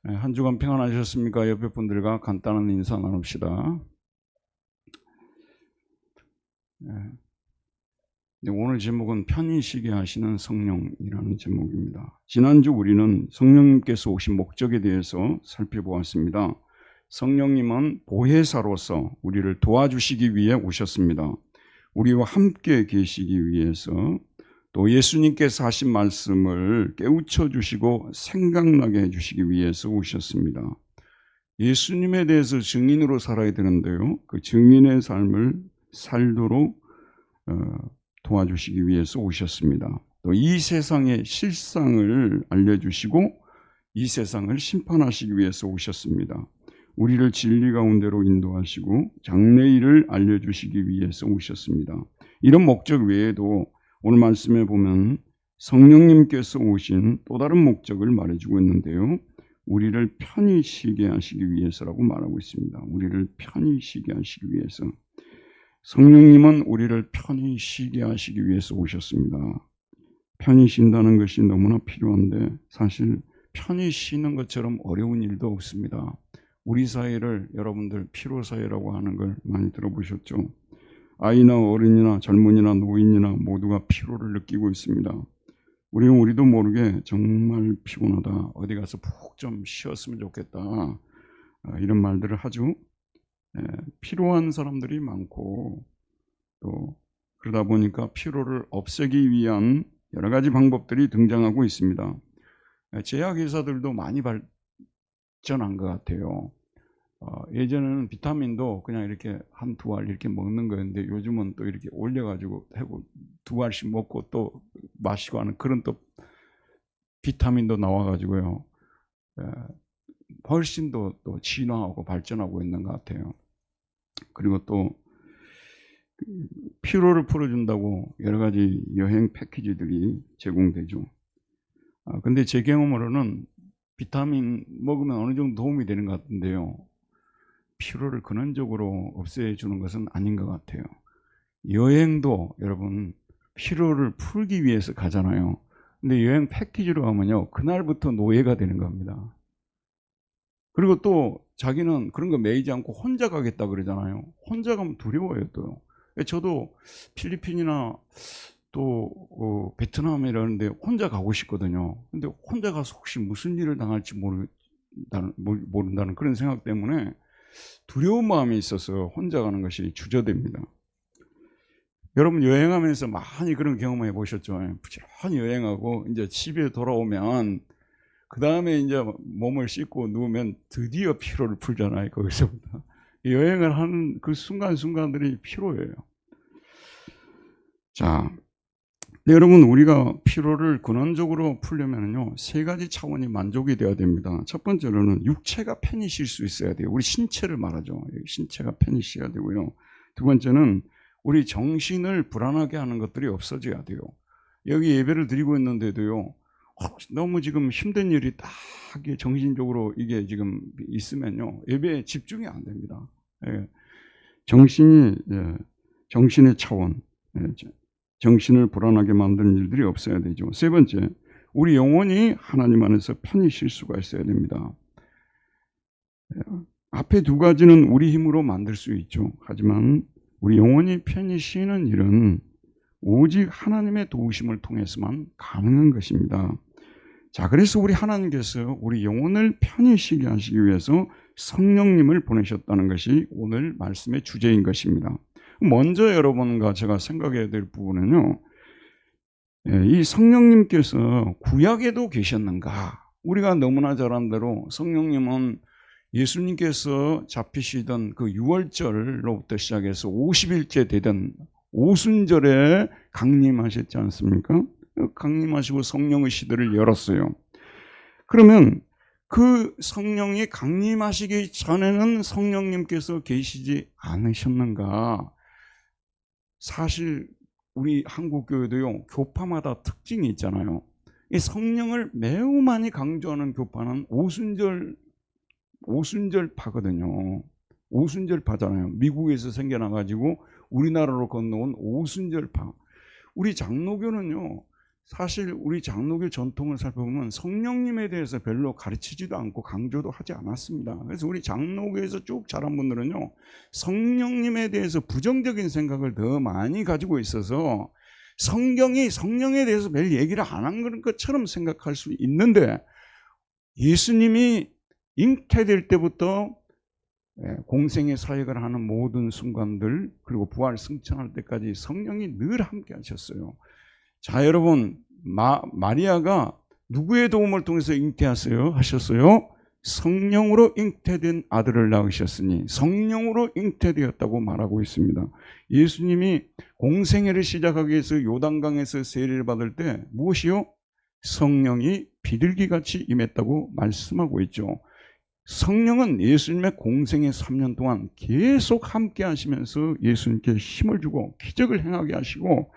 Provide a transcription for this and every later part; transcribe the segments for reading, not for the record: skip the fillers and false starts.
한 주간 평안하셨습니까? 옆에 분들과 간단한 인사 나눕시다. 오늘 제목은 편히 쉬게 하시는 성령이라는 제목입니다. 지난주 우리는 성령님께서 오신 목적에 대해서 살펴보았습니다. 성령님은 보혜사로서 우리를 도와주시기 위해 오셨습니다. 우리와 함께 계시기 위해서, 또 예수님께서 하신 말씀을 깨우쳐 주시고 생각나게 해주시기 위해서 오셨습니다. 예수님에 대해서 증인으로 살아야 되는데요, 그 증인의 삶을 살도록 도와주시기 위해서 오셨습니다. 또 이 세상의 실상을 알려주시고 이 세상을 심판하시기 위해서 오셨습니다. 우리를 진리 가운데로 인도하시고 장래일을 알려주시기 위해서 오셨습니다. 이런 목적 외에도 오늘 말씀에 보면 성령님께서 오신 또 다른 목적을 말해주고 있는데요, 우리를 편히 쉬게 하시기 위해서라고 말하고 있습니다. 우리를 편히 쉬게 하시기 위해서. 성령님은 우리를 편히 쉬게 하시기 위해서 오셨습니다. 편히 쉰다는 것이 너무나 필요한데 사실 편히 쉬는 것처럼 어려운 일도 없습니다. 우리 사회를 여러분들 피로사회라고 하는 걸 많이 들어보셨죠? 아이나 어른이나 젊은이나 노인이나 모두가 피로를 느끼고 있습니다. 우리는 우리도 모르게 정말 피곤하다, 어디 가서 푹 좀 쉬었으면 좋겠다, 이런 말들을 하죠. 피로한 사람들이 많고, 또 그러다 보니까 피로를 없애기 위한 여러 가지 방법들이 등장하고 있습니다. 제약회사들도 많이 발전한 것 같아요. 예전에는 비타민도 그냥 이렇게 한 두 알 이렇게 먹는 거였는데 요즘은 또 이렇게 올려가지고 하고 두 알씩 먹고 또 마시고 하는 그런 또 비타민도 나와가지고요, 훨씬 더 또 진화하고 발전하고 있는 것 같아요. 그리고 또 피로를 풀어준다고 여러 가지 여행 패키지들이 제공되죠. 근데 제 경험으로는 비타민 먹으면 어느 정도 도움이 되는 것 같은데요, 피로를 근원적으로 없애주는 것은 아닌 것 같아요. 여행도 여러분 피로를 풀기 위해서 가잖아요. 근데 여행 패키지로 가면요, 그날부터 노예가 되는 겁니다. 그리고 또 자기는 그런 거 매이지 않고 혼자 가겠다 그러잖아요. 혼자 가면 두려워요. 또 저도 필리핀이나 또 베트남 이러는데 혼자 가고 싶거든요. 근데 혼자 가서 혹시 무슨 일을 당할지 모른다는 그런 생각 때문에 두려운 마음이 있어서 혼자 가는 것이 주저됩니다. 여러분 여행하면서 많이 그런 경험해 보셨죠? 부지런히 여행하고 이제 집에 돌아오면 그 다음에 이제 몸을 씻고 누우면 드디어 피로를 풀잖아요. 거기서부터 여행을 하는 그 순간순간들이 피로예요. 자, 네, 여러분 우리가 피로를 근원적으로 풀려면요, 세 가지 차원이 만족이 되어야 됩니다. 첫 번째로는 육체가 편히 쉴 수 있어야 돼요. 우리 신체를 말하죠. 신체가 편히 쉬어야 되고요. 두 번째는 우리 정신을 불안하게 하는 것들이 없어져야 돼요. 여기 예배를 드리고 있는데도요, 너무 지금 힘든 일이 딱 정신적으로 이게 지금 있으면요, 예배에 집중이 안 됩니다. 정신의 차원, 정신을 불안하게 만드는 일들이 없어야 되죠. 세 번째, 우리 영혼이 하나님 안에서 편히 쉴 수가 있어야 됩니다. 앞에 두 가지는 우리 힘으로 만들 수 있죠. 하지만 우리 영혼이 편히 쉬는 일은 오직 하나님의 도우심을 통해서만 가능한 것입니다. 자, 그래서 우리 하나님께서 우리 영혼을 편히 쉬게 하시기 위해서 성령님을 보내셨다는 것이 오늘 말씀의 주제인 것입니다. 먼저 여러분과 제가 생각해야 될 부분은요, 이 성령님께서 구약에도 계셨는가? 우리가 너무나 잘 아는 대로 성령님은 예수님께서 잡히시던 그 6월절로부터 시작해서 50일째 되던 오순절에 강림하셨지 않습니까? 강림하시고 성령의 시대를 열었어요. 그러면 그 성령이 강림하시기 전에는 성령님께서 계시지 않으셨는가? 사실 우리 한국교회도요, 교파마다 특징이 있잖아요. 이 성령을 매우 많이 강조하는 교파는 오순절파거든요. 오순절파잖아요. 미국에서 생겨나가지고 우리나라로 건너온 오순절파. 우리 장로교는요, 사실 우리 장로교 전통을 살펴보면 성령님에 대해서 별로 가르치지도 않고 강조도 하지 않았습니다. 그래서 우리 장로교에서 쭉 자란 분들은요, 성령님에 대해서 부정적인 생각을 더 많이 가지고 있어서 성경이 성령에 대해서 별 얘기를 안 한 것처럼 생각할 수 있는데, 예수님이 잉태될 때부터 공생의 사역을 하는 모든 순간들, 그리고 부활 승천할 때까지 성령이 늘 함께 하셨어요. 자, 여러분, 마리아가 누구의 도움을 통해서 하셨어요? 성령으로 잉태된 아들을 낳으셨으니 성령으로 잉태되었다고 말하고 있습니다. 예수님이 공생애를 시작하기 위해서 요단강에서 세례를 받을 때 무엇이요? 성령이 비둘기같이 임했다고 말씀하고 있죠. 성령은 예수님의 공생의 3년 동안 계속 함께 하시면서 예수님께 힘을 주고 기적을 행하게 하시고,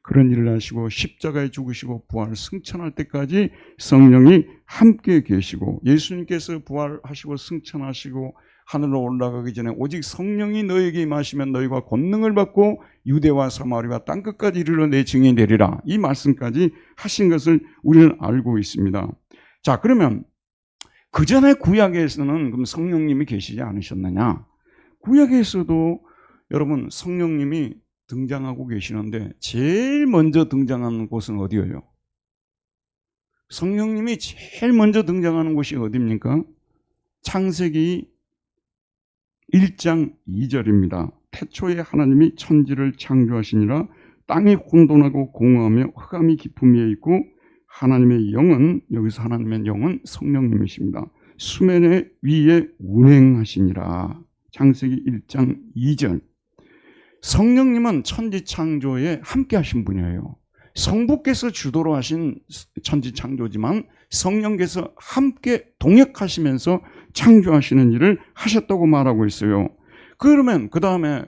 그런 일을 하시고 십자가에 죽으시고 부활 승천할 때까지 성령이 함께 계시고, 예수님께서 부활하시고 승천하시고 하늘로 올라가기 전에 오직 성령이 너에게 임하시면 너희가 권능을 받고 유대와 사마리아 땅끝까지 이르러 내 증인이 되리라, 이 말씀까지 하신 것을 우리는 알고 있습니다. 자, 그러면 그 전에 구약에서는 그럼 성령님이 계시지 않으셨느냐? 구약에서도 여러분 성령님이 등장하고 계시는데 제일 먼저 등장하는 곳은 어디예요? 성령님이 제일 먼저 등장하는 곳이 어디입니까? 창세기 1장 2절입니다. 태초에 하나님이 천지를 창조하시니라. 땅이 혼돈하고 공허하며 흑암이 깊음 위에 있고 하나님의 영은, 여기서 하나님의 영은 성령님이십니다. 수면의 위에 운행하시니라. 창세기 1장 2절. 성령님은 천지 창조에 함께 하신 분이에요. 성부께서 주도로 하신 천지 창조지만 성령께서 함께 동역하시면서 창조하시는 일을 하셨다고 말하고 있어요. 그러면 그 다음에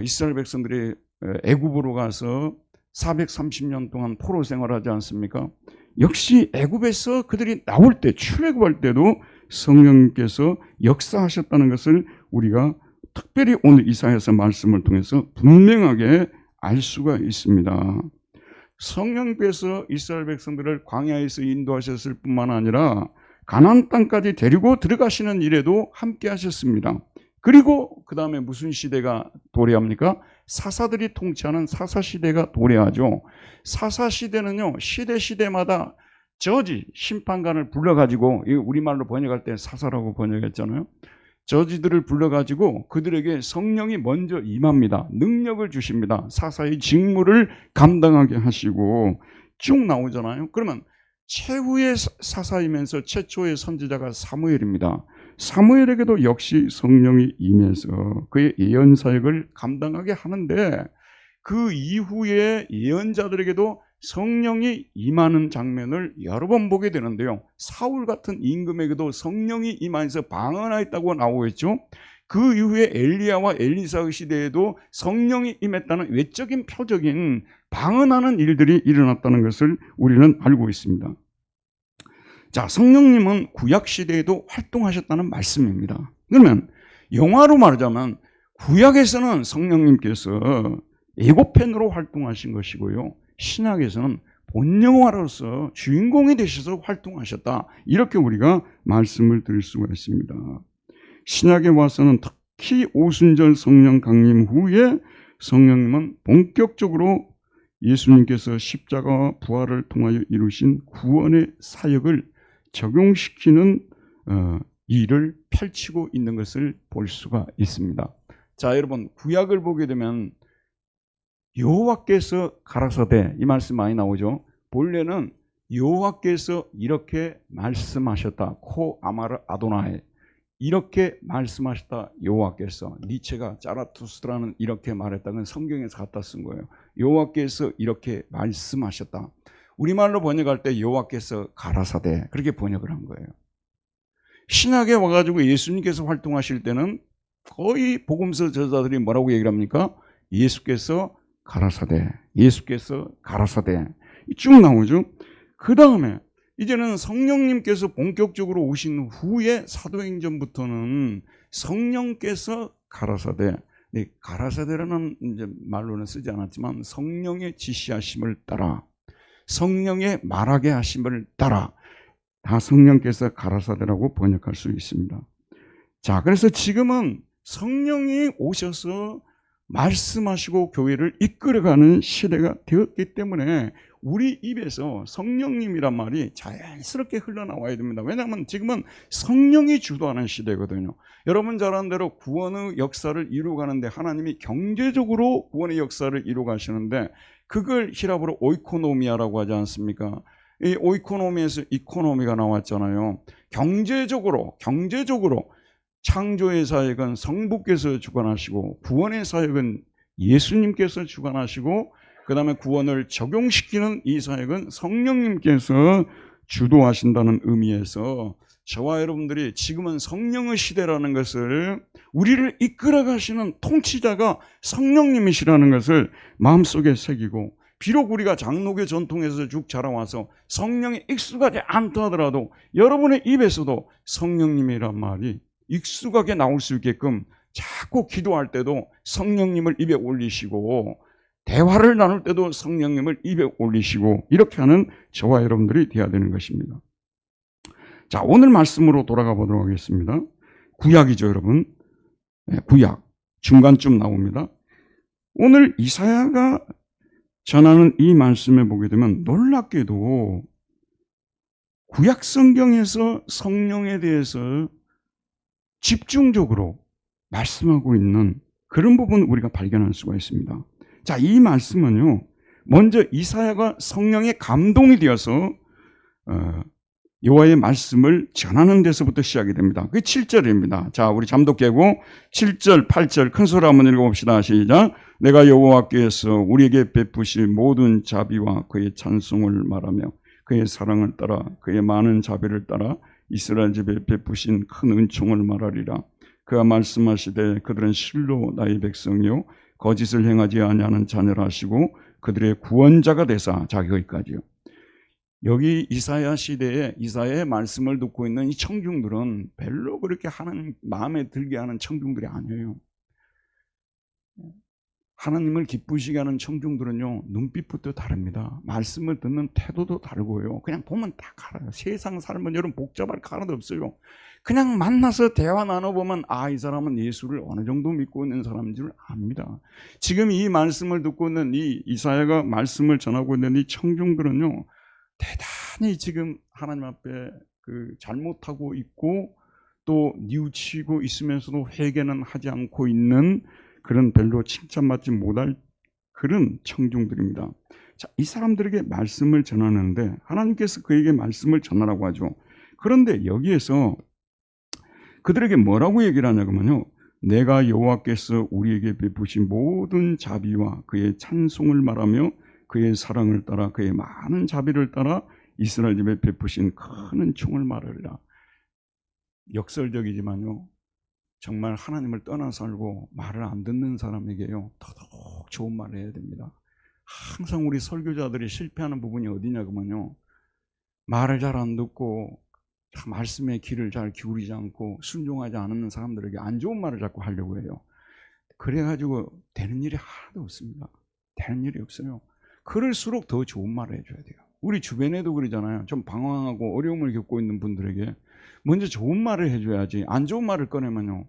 이스라엘 백성들이 애굽으로 가서 430년 동안 포로 생활하지 않습니까? 역시 애굽에서 그들이 나올 때, 출애굽할 때도 성령께서 역사하셨다는 것을 우리가 특별히 오늘 이사야서 말씀을 통해서 분명하게 알 수가 있습니다. 성령께서 이스라엘 백성들을 광야에서 인도하셨을 뿐만 아니라 가나안 땅까지 데리고 들어가시는 일에도 함께 하셨습니다. 그리고 그 다음에 무슨 시대가 도래합니까? 사사들이 통치하는 사사시대가 도래하죠. 사사시대는요, 시대마다 저지, 심판관을 불러가지고, 우리말로 번역할 때 사사라고 번역했잖아요. 저지들을 불러가지고 그들에게 성령이 먼저 임합니다. 능력을 주십니다. 사사의 직무를 감당하게 하시고 쭉 나오잖아요. 그러면 최후의 사사이면서 최초의 선지자가 사무엘입니다. 사무엘에게도 역시 성령이 임해서 그의 예언 사역을 감당하게 하는데, 그 이후에 예언자들에게도 성령이 임하는 장면을 여러 번 보게 되는데요. 사울 같은 임금에게도 성령이 임하여서 방언하였다고 나오고 있죠. 그 이후에 엘리야와 엘리사의 시대에도 성령이 임했다는 외적인 표적인 방언하는 일들이 일어났다는 것을 우리는 알고 있습니다. 자, 성령님은 구약 시대에도 활동하셨다는 말씀입니다. 그러면 영화로 말하자면 구약에서는 성령님께서 예고편으로 활동하신 것이고요, 신약에서는 본영화로서 주인공이 되셔서 활동하셨다, 이렇게 우리가 말씀을 드릴 수가 있습니다. 신약에 와서는 특히 오순절 성령 강림 후에 성령님은 본격적으로 예수님께서 십자가와 부활을 통하여 이루신 구원의 사역을 적용시키는 일을 펼치고 있는 것을 볼 수가 있습니다. 자, 여러분, 구약을 보게 되면 여호와께서 가라사대, 이 말씀 많이 나오죠. 본래는 여호와께서 이렇게 말씀하셨다, 코 아마르 아도나이, 이렇게 말씀하셨다, 여호와께서. 니체가 자라투스트라는 이렇게 말했다는 성경에서 갖다 쓴 거예요. 여호와께서 이렇게 말씀하셨다. 우리말로 번역할 때 여호와께서 가라사대, 그렇게 번역을 한 거예요. 신약에 와가지고 예수님께서 활동하실 때는 거의 복음서 저자들이 뭐라고 얘기를 합니까? 예수께서 가라사대, 예수께서 가라사대, 쭉 나오죠. 그 다음에 이제는 성령님께서 본격적으로 오신 후에 사도행전부터는 성령께서 가라사대, 가라사대라는 이제 말로는 쓰지 않았지만 성령의 지시하심을 따라 성령의 말하게 하심을 따라. 다 성령께서 가라사대라고 번역할 수 있습니다. 자, 그래서 지금은 성령이 오셔서 말씀하시고 교회를 이끌어가는 시대가 되었기 때문에 우리 입에서 성령님이란 말이 자연스럽게 흘러나와야 됩니다. 왜냐하면 지금은 성령이 주도하는 시대거든요. 여러분 잘 아는 대로 구원의 역사를 이루어가는데 하나님이 경제적으로 구원의 역사를 이루어가시는데 그걸 히랍어로 오이코노미아라고 하지 않습니까? 이 오이코노미에서 이코노미가 나왔잖아요. 경제적으로 창조의 사역은 성부께서 주관하시고 구원의 사역은 예수님께서 주관하시고 그 다음에 구원을 적용시키는 이 사역은 성령님께서 주도하신다는 의미에서 저와 여러분들이 지금은 성령의 시대라는 것을, 우리를 이끌어 가시는 통치자가 성령님이시라는 것을 마음속에 새기고, 비록 우리가 장로교 전통에서 쭉 자라와서 성령에 익숙하지 않다 하더라도 여러분의 입에서도 성령님이란 말이 익숙하게 나올 수 있게끔 자꾸 기도할 때도 성령님을 입에 올리시고, 대화를 나눌 때도 성령님을 입에 올리시고, 이렇게 하는 저와 여러분들이 되어야 되는 것입니다. 자, 오늘 말씀으로 돌아가 보도록 하겠습니다. 구약이죠, 여러분. 구약 중간쯤 나옵니다. 오늘 이사야가 전하는 이 말씀에 보게 되면 놀랍게도 구약 성경에서 성령에 대해서 집중적으로 말씀하고 있는 그런 부분을 우리가 발견할 수가 있습니다. 자, 이 말씀은요, 먼저 이사야가 성령의 감동이 되어서 여호와의 말씀을 전하는 데서부터 시작이 됩니다. 그게 7절입니다. 자, 우리 잠도 깨고 7절, 8절 큰 소리 한번 읽어봅시다. 시작. 내가 여호와께서 우리에게 베푸신 모든 자비와 그의 찬송을 말하며 그의 사랑을 따라 그의 많은 자비를 따라 이스라엘 집에 베푸신 큰 은총을 말하리라. 그가 말씀하시되 그들은 실로 나의 백성이요 거짓을 행하지 아니하는 자녀라 하시고 그들의 구원자가 되사. 자, 거기까지요. 여기 이사야 시대에 이사야의 말씀을 듣고 있는 이 청중들은 별로 그렇게 하는 마음에 들게 하는 청중들이 아니에요. 하나님을 기쁘시게 하는 청중들은요, 눈빛부터 다릅니다. 말씀을 듣는 태도도 다르고요. 그냥 보면 다 알아요. 세상 삶은 여러분 복잡할 거 하나도 없어요. 그냥 만나서 대화 나눠보면 이 사람은 예수를 어느 정도 믿고 있는 사람인 줄 압니다. 지금 이 말씀을 듣고 있는 이 이사야가 말씀을 전하고 있는 이 청중들은요, 대단히 지금 하나님 앞에 잘못하고 있고 또 뉘우치고 있으면서도 회개는 하지 않고 있는 그런 별로 칭찬받지 못할 그런 청중들입니다. 자, 이 사람들에게 말씀을 전하는데 하나님께서 그에게 말씀을 전하라고 하죠. 그런데 여기에서 그들에게 뭐라고 얘기를 하냐면요, 내가 여호와께서 우리에게 베푸신 모든 자비와 그의 찬송을 말하며 그의 사랑을 따라 그의 많은 자비를 따라 이스라엘 집에 베푸신 큰 은총을 말하리라. 역설적이지만요, 정말 하나님을 떠나 살고 말을 안 듣는 사람에게요, 더더욱 좋은 말을 해야 됩니다. 항상 우리 설교자들이 실패하는 부분이 어디냐 그러면요, 말을 잘 안 듣고 말씀의 귀를 잘 기울이지 않고 순종하지 않는 사람들에게 안 좋은 말을 자꾸 하려고 해요. 그래가지고 되는 일이 하나도 없습니다. 되는 일이 없어요. 그럴수록 더 좋은 말을 해줘야 돼요. 우리 주변에도 그러잖아요. 좀 방황하고 어려움을 겪고 있는 분들에게 먼저 좋은 말을 해줘야지, 안 좋은 말을 꺼내면요,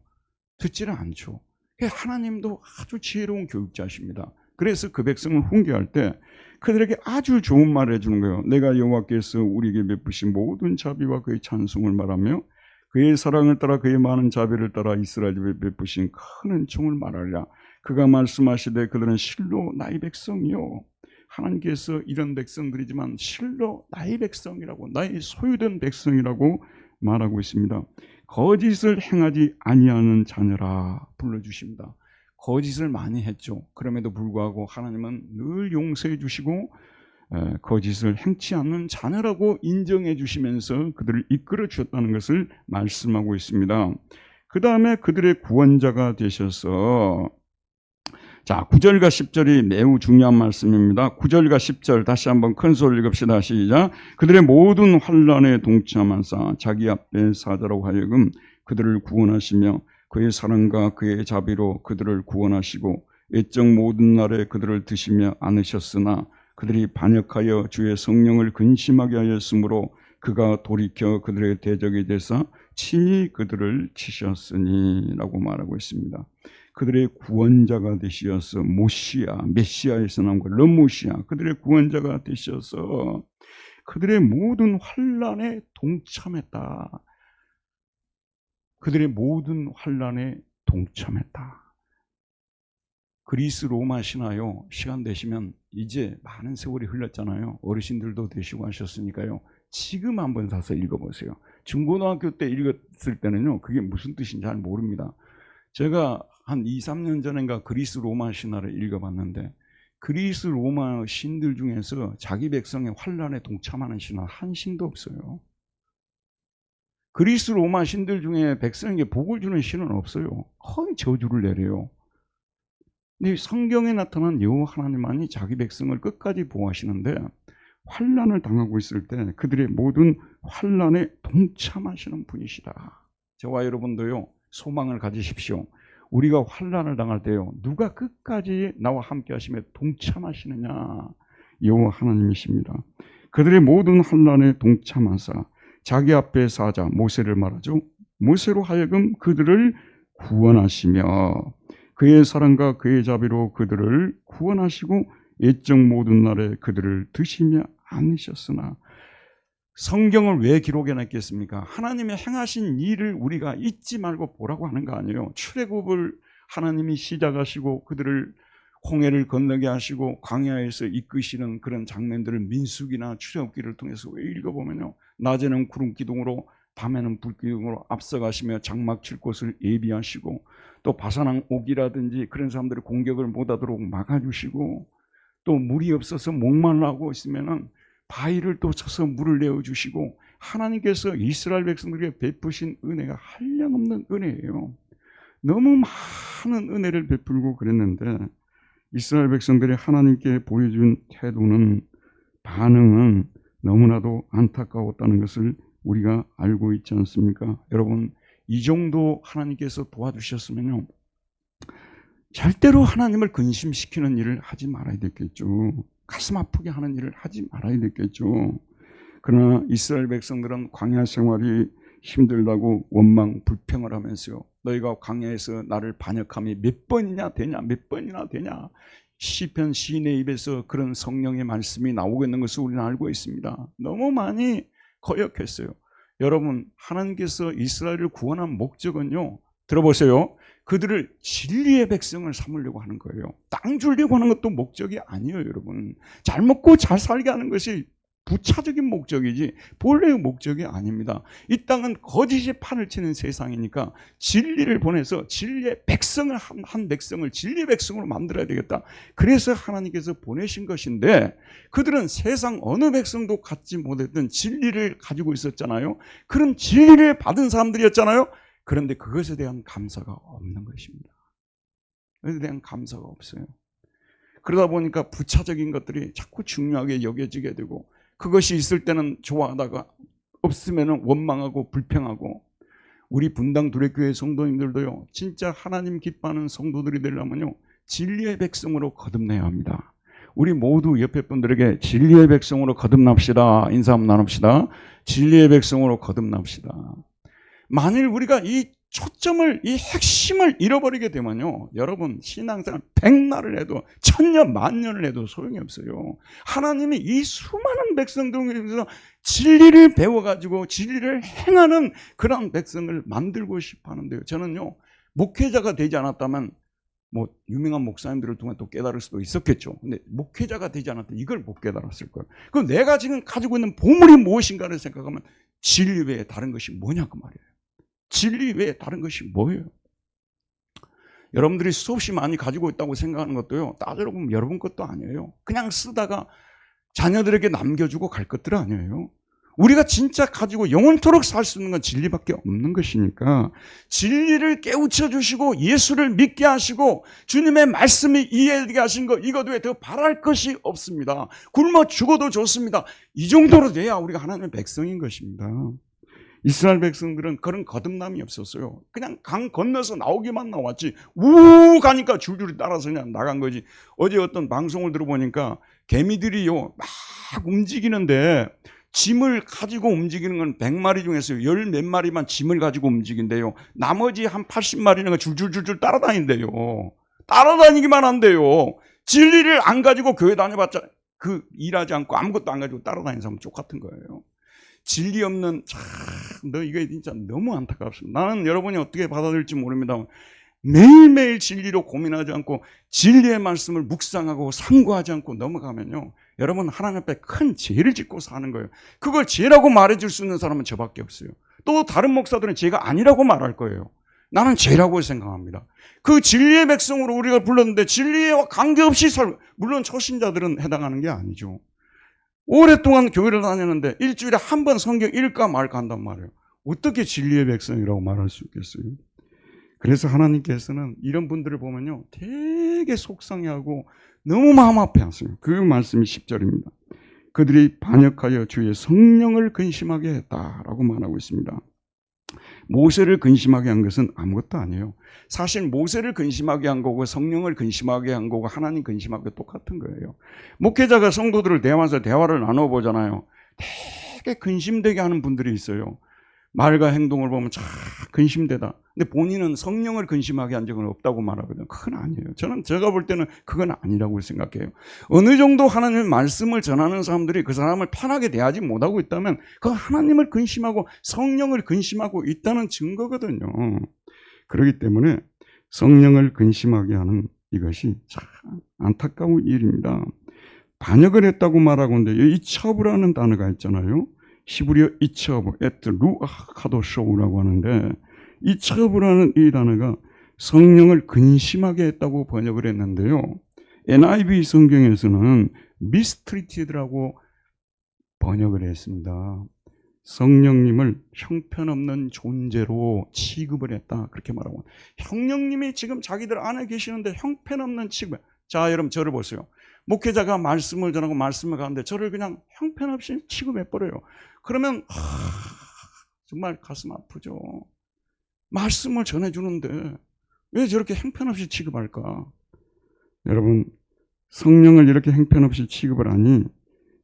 듣지를 않죠. 하나님도 아주 지혜로운 교육자십니다. 그래서 그 백성을 훈계할 때 그들에게 아주 좋은 말을 해주는 거예요. 내가 여호와께서 우리에게 베푸신 모든 자비와 그의 찬송을 말하며 그의 사랑을 따라 그의 많은 자비를 따라 이스라엘 집에 베푸신 큰 은총을 말하리라. 그가 말씀하시되 그들은 실로 나의 백성이요. 하나님께서 이런 백성들이지만 실로 나의 백성이라고, 나의 소유된 백성이라고 말하고 있습니다. 거짓을 행하지 아니하는 자녀라 불러주십니다. 거짓을 많이 했죠. 그럼에도 불구하고 하나님은 늘 용서해 주시고 거짓을 행치 않는 자녀라고 인정해 주시면서 그들을 이끌어 주셨다는 것을 말씀하고 있습니다. 그 다음에 그들의 구원자가 되셔서, 자, 9절과 10절이 매우 중요한 말씀입니다. 9절과 10절 다시 한번 큰 소리 읽읍시다. 시작. 그들의 모든 환난에 동참하사 자기 앞에 사자라고 하여금 그들을 구원하시며 그의 사랑과 그의 자비로 그들을 구원하시고 애적 모든 날에 그들을 드시며 안으셨으나 그들이 반역하여 주의 성령을 근심하게 하였으므로 그가 돌이켜 그들의 대적이 되사 친히 그들을 치셨으니 라고 말하고 있습니다. 그들의 구원자가 되시어서 메시아에서 나온 거 르모시아, 그들의 구원자가 되셔서 그들의 모든 환난에 동참했다. 그들의 모든 환난에 동참했다. 그리스 로마 신화요, 시간 되시면 이제 많은 세월이 흘렀잖아요. 어르신들도 되시고 하셨으니까요. 지금 한번 사서 읽어보세요. 중고등학교 때 읽었을 때는요, 그게 무슨 뜻인지 잘 모릅니다. 제가 한 2, 3년 전인가 그리스 로마 신화를 읽어봤는데 그리스 로마 신들 중에서 자기 백성의 환난에 동참하는 신화 한 신도 없어요. 그리스 로마 신들 중에 백성에게 복을 주는 신은 없어요. 거의 저주를 내려요. 근데 성경에 나타난 여호와 하나님만이 자기 백성을 끝까지 보호하시는데 환난을 당하고 있을 때 그들의 모든 환난에 동참하시는 분이시다. 저와 여러분도요, 소망을 가지십시오. 우리가 환난을 당할 때요, 누가 끝까지 나와 함께 하시며 동참하시느냐? 여호와 하나님이십니다. 그들의 모든 환난에 동참하사 자기 앞에 사자 모세를 말하죠. 모세로 하여금 그들을 구원하시며 그의 사랑과 그의 자비로 그들을 구원하시고 옛적 모든 날에 그들을 드시며 않으셨으나. 성경을 왜 기록해놨겠습니까? 하나님의 행하신 일을 우리가 잊지 말고 보라고 하는 거 아니에요. 출애굽을 하나님이 시작하시고 그들을 홍해를 건너게 하시고 광야에서 이끄시는 그런 장면들을 민수기나 출애굽기를 통해서 읽어보면요, 낮에는 구름 기둥으로 밤에는 불 기둥으로 앞서가시며 장막 칠 곳을 예비하시고 또 바사랑 옥이라든지 그런 사람들의 공격을 못하도록 막아주시고 또 물이 없어서 목말라하고 있으면은 바위를 또 쳐서 물을 내어주시고 하나님께서 이스라엘 백성들에게 베푸신 은혜가 한량없는 은혜예요. 너무 많은 은혜를 베풀고 그랬는데 이스라엘 백성들이 하나님께 보여준 태도는, 반응은 너무나도 안타까웠다는 것을 우리가 알고 있지 않습니까? 여러분, 이 정도 하나님께서 도와주셨으면요, 절대로 하나님을 근심시키는 일을 하지 말아야 됐겠죠. 가슴 아프게 하는 일을 하지 말아야 됐겠죠. 그러나 이스라엘 백성들은 광야 생활이 힘들다고 원망 불평을 하면서요, 너희가 광야에서 나를 반역함이 몇 번이나 되냐, 몇 번이나 되냐. 시편 시인의 입에서 그런 성령의 말씀이 나오고 있는 것을 우리는 알고 있습니다. 너무 많이 거역했어요. 여러분, 하나님께서 이스라엘을 구원한 목적은요, 들어보세요, 그들을 진리의 백성을 삼으려고 하는 거예요. 땅 주려고 하는 것도 목적이 아니에요. 여러분, 잘 먹고 잘 살게 하는 것이 부차적인 목적이지 본래의 목적이 아닙니다. 이 땅은 거짓이 판을 치는 세상이니까 진리를 보내서 진리의 백성을, 한 백성을 진리의 백성으로 만들어야 되겠다. 그래서 하나님께서 보내신 것인데 그들은 세상 어느 백성도 갖지 못했던 진리를 가지고 있었잖아요. 그런 진리를 받은 사람들이었잖아요. 그런데 그것에 대한 감사가 없는 것입니다. 그것에 대한 감사가 없어요. 그러다 보니까 부차적인 것들이 자꾸 중요하게 여겨지게 되고, 그것이 있을 때는 좋아하다가 없으면 원망하고 불평하고. 우리 분당 두레교회 성도님들도요, 진짜 하나님 기뻐하는 성도들이 되려면요, 진리의 백성으로 거듭내야 합니다. 우리 모두 옆에 분들에게 진리의 백성으로 거듭납시다. 인사 한번 나눕시다. 진리의 백성으로 거듭납시다. 만일 우리가 이 초점을, 이 핵심을 잃어버리게 되면요, 여러분, 신앙생활 100날을 해도 1000년, 만년을 해도 소용이 없어요. 하나님이 이 수많은 백성들에서 진리를 배워가지고 진리를 행하는 그런 백성을 만들고 싶어 하는데요, 저는요, 목회자가 되지 않았다면 뭐 유명한 목사님들을 통해 또 깨달을 수도 있었겠죠. 근데 목회자가 되지 않았다면 이걸 못 깨달았을 거예요. 그럼 내가 지금 가지고 있는 보물이 무엇인가를 생각하면 진리 외에 다른 것이 뭐냐고 말이에요. 진리 외에 다른 것이 뭐예요? 여러분들이 수없이 많이 가지고 있다고 생각하는 것도요, 따지러 보면 여러분 것도 아니에요. 그냥 쓰다가 자녀들에게 남겨주고 갈 것들 아니에요. 우리가 진짜 가지고 영원토록 살 수 있는 건 진리밖에 없는 것이니까 진리를 깨우쳐 주시고 예수를 믿게 하시고 주님의 말씀이 이해되게 하신 것, 이것 외에 더 바랄 것이 없습니다. 굶어 죽어도 좋습니다. 이 정도로 돼야 우리가 하나님의 백성인 것입니다. 이스라엘 백성들은 그런 거듭남이 없었어요. 그냥 강 건너서 나오기만 나왔지 우 가니까 줄줄이 따라서 그냥 나간 거지. 어제 어떤 방송을 들어보니까 개미들이요 막 움직이는데 짐을 가지고 움직이는 건 100마리 중에서 10 몇 마리만 짐을 가지고 움직인대요. 나머지 한 80마리는 줄줄줄줄 따라다닌대요. 따라다니기만 한대요. 진리를 안 가지고 교회 다녀봤자 그 일하지 않고 아무것도 안 가지고 따라다니는 사람 똑같은 거예요. 진리 없는 너 이거 진짜 너무 안타깝습니다. 나는 여러분이 어떻게 받아들일지 모릅니다. 매일매일 진리로 고민하지 않고 진리의 말씀을 묵상하고 상고하지 않고 넘어가면요, 여러분 하나님 앞에 큰 죄를 짓고 사는 거예요. 그걸 죄라고 말해줄 수 있는 사람은 저밖에 없어요. 또 다른 목사들은 죄가 아니라고 말할 거예요. 나는 죄라고 생각합니다. 그 진리의 백성으로 우리가 불렀는데 진리와 관계없이 물론 초신자들은 해당하는 게 아니죠. 오랫동안 교회를 다녔는데 일주일에 한 번 성경 읽을까 말까 한단 말이에요. 어떻게 진리의 백성이라고 말할 수 있겠어요? 그래서 하나님께서는 이런 분들을 보면요 되게 속상해하고 너무 마음 아파하세요. 그 말씀이 10절입니다. 그들이 반역하여 주의 성령을 근심하게 했다라고 말하고 있습니다. 모세를 근심하게 한 것은 아무것도 아니에요. 사실 모세를 근심하게 한 거고 성령을 근심하게 한 거고 하나님 근심하고 똑같은 거예요. 목회자가 성도들을 대화해서 대화를 나눠보잖아요. 되게 근심되게 하는 분들이 있어요. 말과 행동을 보면 참 근심되다. 근데 본인은 성령을 근심하게 한 적은 없다고 말하거든요. 그건 아니에요. 제가 볼 때는 그건 아니라고 생각해요. 어느 정도 하나님의 말씀을 전하는 사람들이 그 사람을 편하게 대하지 못하고 있다면 그건 하나님을 근심하고 성령을 근심하고 있다는 증거거든요. 그렇기 때문에 성령을 근심하게 하는 이것이 참 안타까운 일입니다. 반역을 했다고 말하고 있는데 이처브라는 단어가 있잖아요. 히브리어 이처브, 에트 루아카도쇼우라고 하는데 이처브라는 이 단어가 성령을 근심하게 했다고 번역을 했는데요. NIV 성경에서는 미스트리티드라고 번역을 했습니다. 성령님을 형편없는 존재로 취급을 했다. 그렇게 말하고. 성령님이 지금 자기들 안에 계시는데 형편없는 취급. 자, 여러분 저를 보세요. 목회자가 말씀을 전하고 말씀을 가는데 저를 그냥 형편없이 취급해버려요. 그러면 정말 가슴 아프죠. 말씀을 전해주는데 왜 저렇게 형편없이 취급할까? 여러분, 성령을 이렇게 형편없이 취급을 하니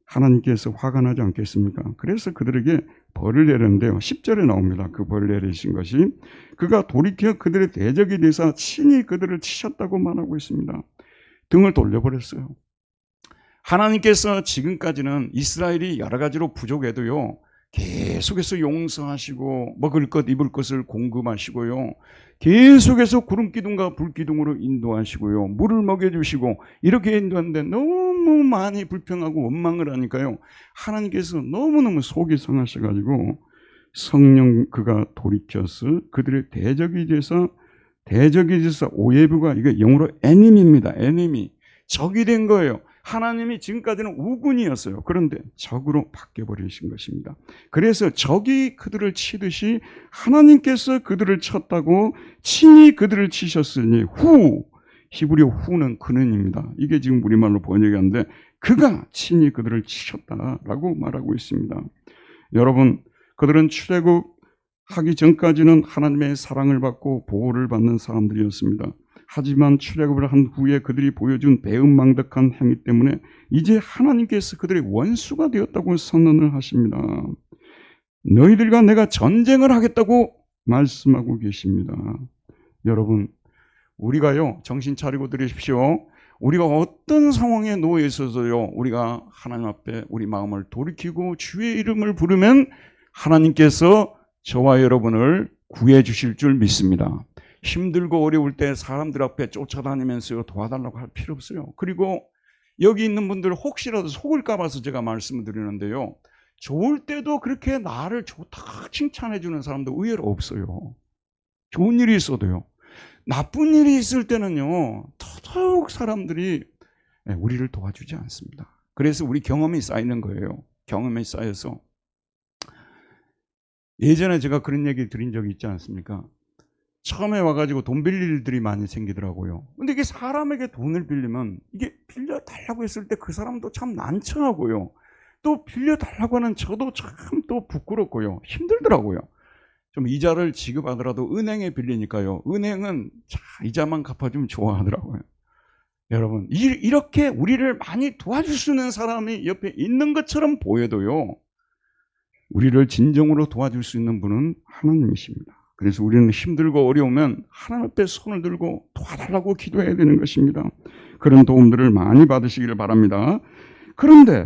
하나님께서 화가 나지 않겠습니까? 그래서 그들에게 벌을 내렸는데요. 10절에 나옵니다. 그 벌을 내리신 것이 그가 돌이켜 그들의 대적이 되사 친히 그들을 치셨다고 말하고 있습니다. 등을 돌려버렸어요. 하나님께서 지금까지는 이스라엘이 여러 가지로 부족해도요 계속해서 용서하시고 먹을 것 입을 것을 공급하시고요 계속해서 구름기둥과 불기둥으로 인도하시고요 물을 먹여주시고 이렇게 인도하는데 너무 많이 불평하고 원망을 하니까요 하나님께서 너무너무 속이 상하셔가지고 성령 그가 돌이켜서 그들의 대적이 돼서 오예부가 이게 영어로 에님입니다. 에님이 적이 된 거예요. 하나님이 지금까지는 우군이었어요. 그런데 적으로 바뀌어버리신 것입니다. 그래서 적이 그들을 치듯이 하나님께서 그들을 쳤다고 친히 그들을 치셨으니 히브리어 후는 그는입니다. 이게 지금 우리말로 번역하는데 그가 친히 그들을 치셨다라고 말하고 있습니다. 여러분, 그들은 출애굽하기 전까지는 하나님의 사랑을 받고 보호를 받는 사람들이었습니다. 하지만 출애굽을 한 후에 그들이 보여준 배은망덕한 행위 때문에 이제 하나님께서 그들의 원수가 되었다고 선언을 하십니다. 너희들과 내가 전쟁을 하겠다고 말씀하고 계십니다. 여러분, 우리가요 정신 차리고 들으십시오. 우리가 어떤 상황에 놓여 있어서요 우리가 하나님 앞에 우리 마음을 돌이키고 주의 이름을 부르면 하나님께서 저와 여러분을 구해 주실 줄 믿습니다. 힘들고 어려울 때 사람들 앞에 쫓아다니면서 도와달라고 할 필요 없어요. 그리고 여기 있는 분들 혹시라도 속을까 봐서 제가 말씀을 드리는데요. 좋을 때도 그렇게 나를 좋다 칭찬해 주는 사람도 의외로 없어요. 좋은 일이 있어도요. 나쁜 일이 있을 때는요. 더더욱 사람들이 우리를 도와주지 않습니다. 그래서 우리 경험이 쌓이는 거예요. 경험이 쌓여서. 예전에 제가 그런 얘기 드린 적이 있지 않습니까? 처음에 와가지고 돈 빌릴 일들이 많이 생기더라고요. 근데 이게 사람에게 돈을 빌리면 이게 빌려달라고 했을 때 그 사람도 참 난처하고요. 또 빌려달라고 하는 저도 참 또 부끄럽고요. 힘들더라고요. 좀 이자를 지급하더라도 은행에 빌리니까요. 은행은 이자만 갚아주면 좋아하더라고요. 여러분, 이렇게 우리를 많이 도와줄 수 있는 사람이 옆에 있는 것처럼 보여도요, 우리를 진정으로 도와줄 수 있는 분은 하나님이십니다. 그래서 우리는 힘들고 어려우면 하나님 앞에 손을 들고 도와달라고 기도해야 되는 것입니다. 그런 도움들을 많이 받으시기를 바랍니다. 그런데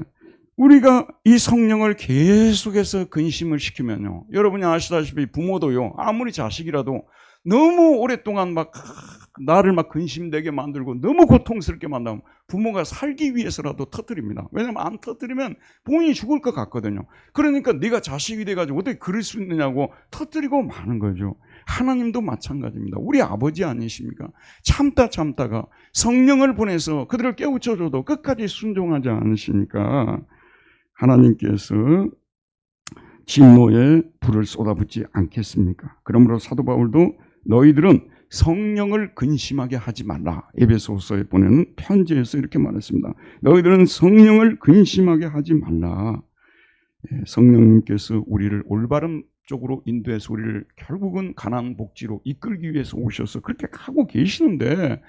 우리가 이 성령을 계속해서 근심을 시키면요, 여러분이 아시다시피 부모도요, 아무리 자식이라도 너무 오랫동안 막 나를 막 근심되게 만들고 너무 고통스럽게 만들면 부모가 살기 위해서라도 터뜨립니다. 왜냐하면 안 터뜨리면 본인이 죽을 것 같거든요. 그러니까 네가 자식이 돼가지고 어떻게 그럴 수 있느냐고 터뜨리고 마는 거죠. 하나님도 마찬가지입니다. 우리 아버지 아니십니까? 참다가 성령을 보내서 그들을 깨우쳐줘도 끝까지 순종하지 않으시니까 하나님께서 진노의 불을 쏟아붓지 않겠습니까? 그러므로 사도 바울도 너희들은 성령을 근심하게 하지 말라. 에베소서에 보내는 편지에서 이렇게 말했습니다. 너희들은 성령을 근심하게 하지 말라. 성령님께서 우리를 올바른 쪽으로 인도해서 우리를 결국은 가나안 복지로 이끌기 위해서 오셔서 그렇게 하고 계시는데,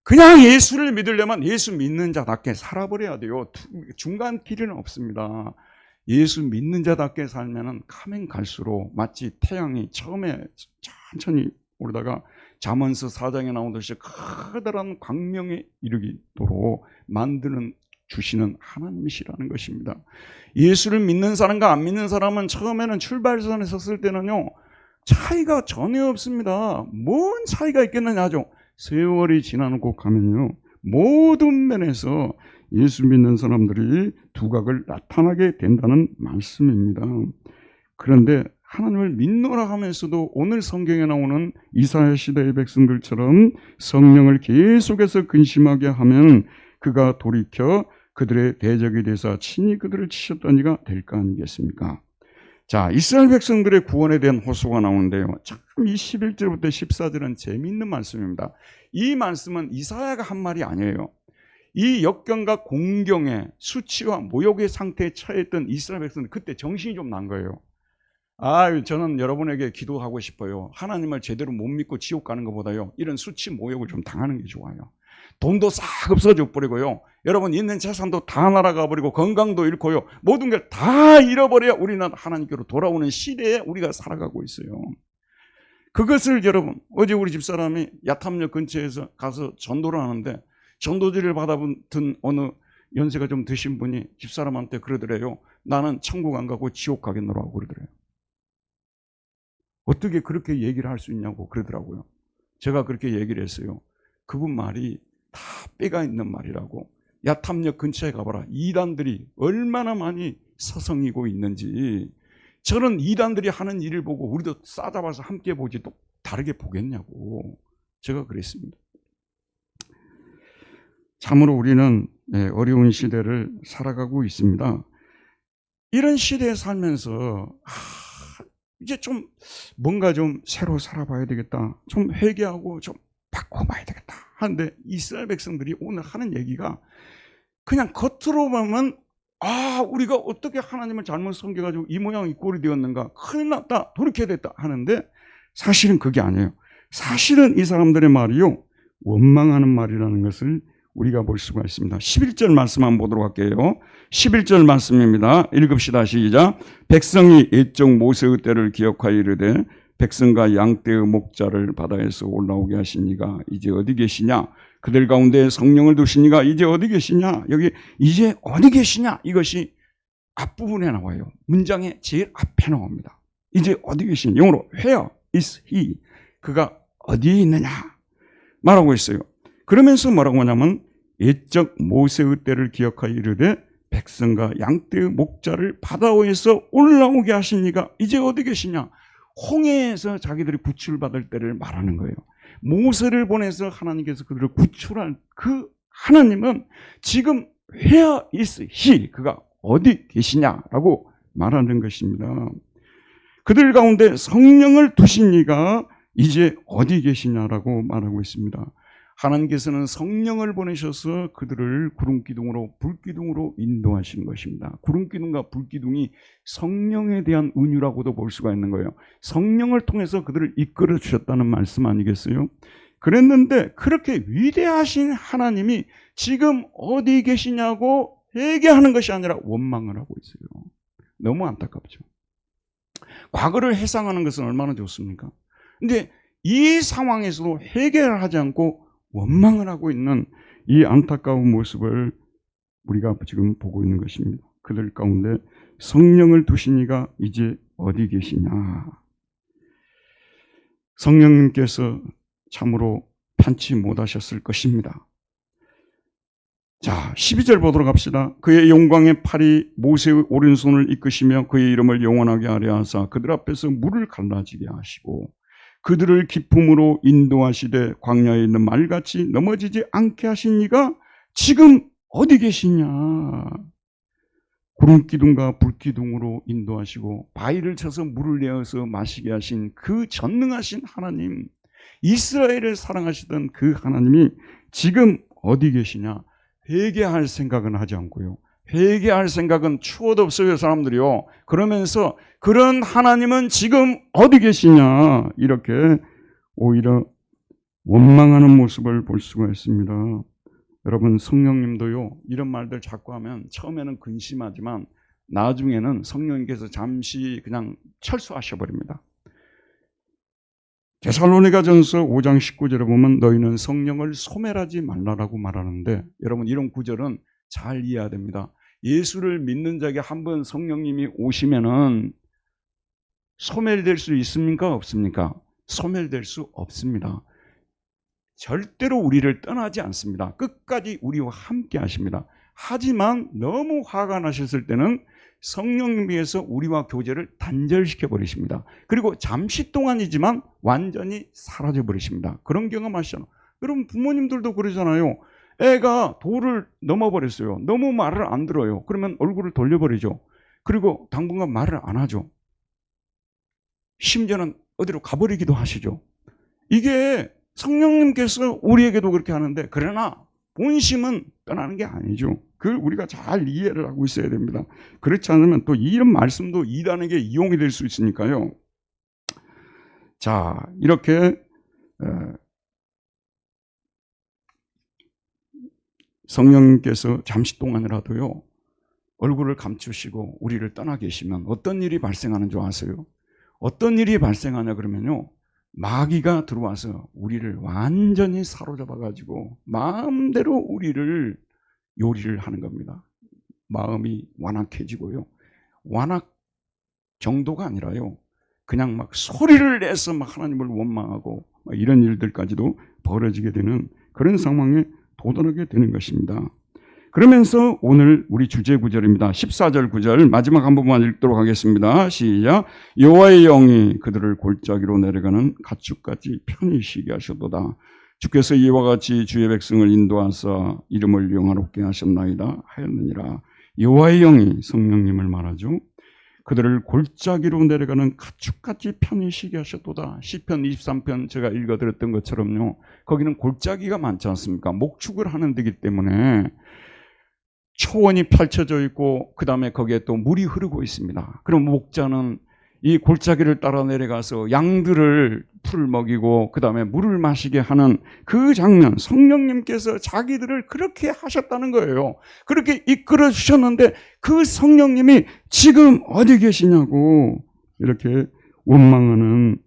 그냥 예수를 믿으려면 예수 믿는 자답게 살아버려야 돼요. 중간 길은 없습니다. 예수 믿는 자답게 살면은 가면 갈수록 마치 태양이 처음에 천천히 오르다가 잠언서 4장에 나오듯이 커다란 광명에 이르도록 만드는 주시는 하나님이시라는 것입니다. 예수를 믿는 사람과 안 믿는 사람은 처음에는 출발선에 섰을 때는요, 차이가 전혀 없습니다. 뭔 차이가 있겠느냐죠. 세월이 지나고 가면요, 모든 면에서 예수 믿는 사람들이 두각을 나타나게 된다는 말씀입니다. 그런데 하나님을 믿노라 하면서도 오늘 성경에 나오는 이사야 시대의 백성들처럼 성령을 계속해서 근심하게 하면 그가 돌이켜 그들의 대적이 되사 친히 그들을 치셨다니가 될 거 아니겠습니까? 자, 이스라엘 백성들의 구원에 대한 호소가 나오는데요, 참 이 11절부터 14절은 재미있는 말씀입니다. 이 말씀은 이사야가 한 말이 아니에요. 이 역경과 공경의 수치와 모욕의 상태에 처했던 이스라엘 백성들, 그때 정신이 좀 난 거예요. 저는 여러분에게 기도하고 싶어요. 하나님을 제대로 못 믿고 지옥 가는 것보다요, 이런 수치 모욕을 좀 당하는 게 좋아요. 돈도 싹 없어져 버리고요, 여러분 있는 재산도 다 날아가 버리고 건강도 잃고요, 모든 걸 다 잃어버려야 우리는 하나님께로 돌아오는 시대에 우리가 살아가고 있어요. 그것을 여러분, 어제 우리 집사람이 야탐역 근처에서 가서 전도를 하는데 전도지를 받아본 어느 연세가 좀 드신 분이 집사람한테 그러더래요. 나는 천국 안 가고 지옥 가겠노라고 그러더래요. 어떻게 그렇게 얘기를 할 수 있냐고 그러더라고요. 제가 그렇게 얘기를 했어요. 그분 말이 다 뼈가 있는 말이라고. 야탐역 근처에 가봐라. 이단들이 얼마나 많이 서성이고 있는지. 저는 이단들이 하는 일을 보고 우리도 싸잡아서 함께 보지 또 다르게 보겠냐고 제가 그랬습니다. 참으로 우리는 어려운 시대를 살아가고 있습니다. 이런 시대에 살면서 이제 좀 뭔가 좀 새로 살아봐야 되겠다, 좀 회개하고 좀 바꿔봐야 되겠다 하는데, 이스라엘 백성들이 오늘 하는 얘기가 그냥 겉으로 보면 우리가 어떻게 하나님을 잘못 섬겨가지고 이 모양 이 꼴이 되었는가, 큰일 났다, 돌이켜야 됐다 하는데, 사실은 그게 아니에요. 사실은 이 사람들의 말이요, 원망하는 말이라는 것을 우리가 볼 수가 있습니다. 11절 말씀 한번 보도록 할게요. 11절 말씀입니다. 읽읍시다. 시작. 백성이 옛적 모세의 때를 기억하여 이르되 백성과 양떼의 목자를 바다에서 올라오게 하신 이가 이제 어디 계시냐? 그들 가운데 성령을 두신 이가 이제 어디 계시냐? 여기 이제 어디 계시냐? 이것이 앞부분에 나와요. 문장의 제일 앞에 나옵니다. 이제 어디 계시냐? 영어로 Where is he? 그가 어디에 있느냐? 말하고 있어요. 그러면서 뭐라고 하냐면 옛적 모세의 때를 기억하여 이르되 백성과 양떼의 목자를 바다에서 올라오게 하신 이가 이제 어디 계시냐? 홍해에서 자기들이 구출받을 때를 말하는 거예요. 모세를 보내서 하나님께서 그들을 구출한 그 하나님은 지금 Where is he? 그가 어디 계시냐라고 말하는 것입니다. 그들 가운데 성령을 두신 이가 이제 어디 계시냐라고 말하고 있습니다. 하나님께서는 성령을 보내셔서 그들을 구름기둥으로 불기둥으로 인도하시는 것입니다. 구름기둥과 불기둥이 성령에 대한 은유라고도 볼 수가 있는 거예요. 성령을 통해서 그들을 이끌어 주셨다는 말씀 아니겠어요? 그랬는데 그렇게 위대하신 하나님이 지금 어디 계시냐고 회개하는 것이 아니라 원망을 하고 있어요. 너무 안타깝죠. 과거를 회상하는 것은 얼마나 좋습니까? 근데 이 상황에서도 회개를 하지 않고 원망을 하고 있는 이 안타까운 모습을 우리가 지금 보고 있는 것입니다. 그들 가운데 성령을 두신 이가 이제 어디 계시냐. 성령님께서 참으로 편치 못하셨을 것입니다. 자, 12절 보도록 합시다. 그의 영광의 팔이 모세의 오른손을 이끄시며 그의 이름을 영원하게 하려 하사 그들 앞에서 물을 갈라지게 하시고 그들을 기품으로 인도하시되 광야에 있는 말같이 넘어지지 않게 하신 이가 지금 어디 계시냐. 구름기둥과 불기둥으로 인도하시고 바위를 쳐서 물을 내어서 마시게 하신 그 전능하신 하나님, 이스라엘을 사랑하시던 그 하나님이 지금 어디 계시냐. 회개할 생각은 하지 않고요. 회개할 생각은 추워도 없어요, 사람들이요. 그러면서 그런 하나님은 지금 어디 계시냐. 이렇게 오히려 원망하는 모습을 볼 수가 있습니다. 여러분, 성령님도요, 이런 말들 자꾸 하면 처음에는 근심하지만 나중에는 성령님께서 잠시 그냥 철수하셔버립니다. 데살로니가전서 5장 19절에 보면 너희는 성령을 소멸하지 말라라고 말하는데, 여러분 이런 구절은 잘 이해해야 됩니다. 예수를 믿는 자에게 한번 성령님이 오시면은 소멸될 수 있습니까? 없습니까? 소멸될 수 없습니다. 절대로 우리를 떠나지 않습니다. 끝까지 우리와 함께 하십니다. 하지만 너무 화가 나셨을 때는 성령님께서 우리와 교제를 단절시켜 버리십니다. 그리고 잠시 동안이지만 완전히 사라져 버리십니다. 그런 경험하시잖아요. 여러분 부모님들도 그러잖아요. 애가 도를 넘어버렸어요. 너무 말을 안 들어요. 그러면 얼굴을 돌려버리죠. 그리고 당분간 말을 안 하죠. 심지어는 어디로 가버리기도 하시죠. 이게 성령님께서 우리에게도 그렇게 하는데, 그러나 본심은 떠나는 게 아니죠. 그걸 우리가 잘 이해를 하고 있어야 됩니다. 그렇지 않으면 또 이런 말씀도 이단에게 이용이 될 수 있으니까요. 자, 이렇게 성령님께서 잠시 동안이라도요 얼굴을 감추시고 우리를 떠나 계시면 어떤 일이 발생하는 줄 아세요? 어떤 일이 발생하냐 그러면요, 마귀가 들어와서 우리를 완전히 사로잡아 가지고 마음대로 우리를 요리를 하는 겁니다. 마음이 완악해지고요, 완악 정도가 아니라요, 그냥 막 소리를 내서 막 하나님을 원망하고 이런 일들까지도 벌어지게 되는 그런 상황에 도달하게 되는 것입니다. 그러면서 오늘 우리 주제 구절입니다. 14절 9절 마지막 한 번만 읽도록 하겠습니다. 시작. 여호와의 영이 그들을 골짜기로 내려가는 가축같이 편히 쉬게 하셨도다. 주께서 이와 같이 주의 백성을 인도하사 이름을 영화롭게 하셨나이다 하였느니라. 여호와의 영이 성령님을 말하죠. 그들을 골짜기로 내려가는 가축같이 편히 쉬게 하셨도다. 시편 23편 제가 읽어드렸던 것처럼요, 거기는 골짜기가 많지 않습니까? 목축을 하는 데이기 때문에 초원이 펼쳐져 있고 그 다음에 거기에 또 물이 흐르고 있습니다. 그럼 목자는 이 골짜기를 따라 내려가서 양들을 풀을 먹이고 그 다음에 물을 마시게 하는 그 장면, 성령님께서 자기들을 그렇게 하셨다는 거예요. 그렇게 이끌어 주셨는데 그 성령님이 지금 어디 계시냐고 이렇게 원망하는,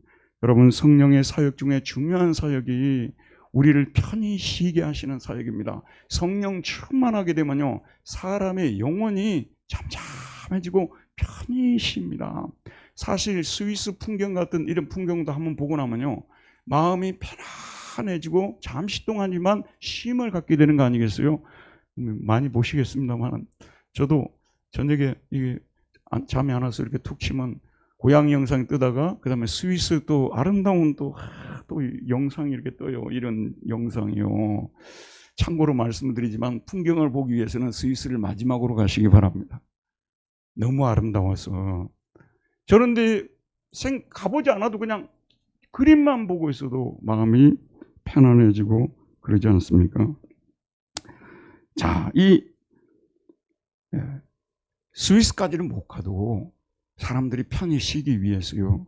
여러분 성령의 사역 중에 중요한 사역이 우리를 편히 쉬게 하시는 사역입니다. 성령 충만하게 되면요, 사람의 영혼이 잠잠해지고 편히 쉽니다. 사실 스위스 풍경 같은 이런 풍경도 한번 보고 나면요, 마음이 편안해지고 잠시 동안이지만 쉼을 갖게 되는 거 아니겠어요? 많이 보시겠습니다만 저도 저녁에 이게 잠이 안 와서 이렇게 툭 치면 고양이 영상 뜨다가 그 다음에 스위스 또 아름다운 또 영상이 이렇게 떠요. 이런 영상이요. 참고로 말씀드리지만 풍경을 보기 위해서는 스위스를 마지막으로 가시기 바랍니다. 너무 아름다워서. 저런데 가보지 않아도 그냥 그림만 보고 있어도 마음이 편안해지고 그러지 않습니까? 자, 이 스위스까지는 못 가도 사람들이 편히 쉬기 위해서요,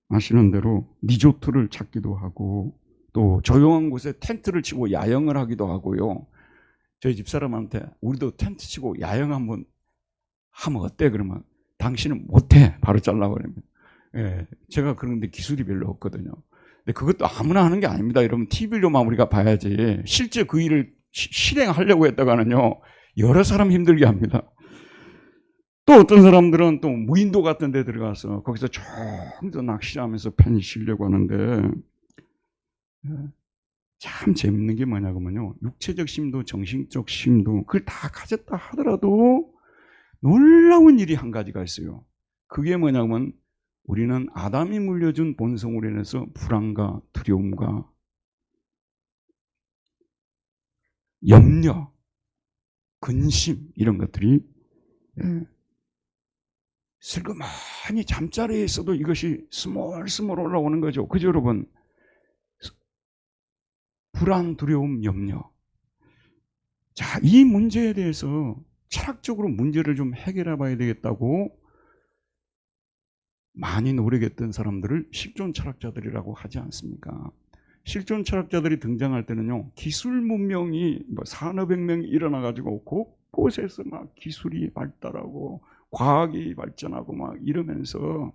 아시는 대로 리조트를 찾기도 하고 또 조용한 곳에 텐트를 치고 야영을 하기도 하고요. 저희 집사람한테 우리도 텐트 치고 야영 한번 하면 어때? 그러면 당신은 못해. 바로 잘라고 그럽니다. 예, 제가 그런데 기술이 별로 없거든요. 근데 그것도 아무나 하는 게 아닙니다. 여러분, TV로만 우리가 봐야지 실제 그 일을 실행하려고 했다가는요, 여러 사람 힘들게 합니다. 또 어떤 사람들은 또 무인도 같은 데 들어가서 거기서 좀 더 낚시하면서 편히 쉬려고 하는데, 참 재밌는 게 뭐냐면요, 육체적 심도, 정신적 심도 그걸 다 가졌다 하더라도 놀라운 일이 한 가지가 있어요. 그게 뭐냐면 우리는 아담이 물려준 본성으로 인해서 불안과 두려움과 염려, 근심 이런 것들이 슬그머니 잠자리에 있어도 이것이 스멀스멀 올라오는 거죠. 그죠, 여러분? 불안, 두려움, 염려. 자, 이 문제에 대해서 철학적으로 문제를 좀 해결해 봐야 되겠다고 많이 노력했던 사람들을 실존 철학자들이라고 하지 않습니까? 실존 철학자들이 등장할 때는요, 기술 문명이 산업혁명이 일어나가지고 곳곳에서 막 기술이 발달하고 과학이 발전하고 막 이러면서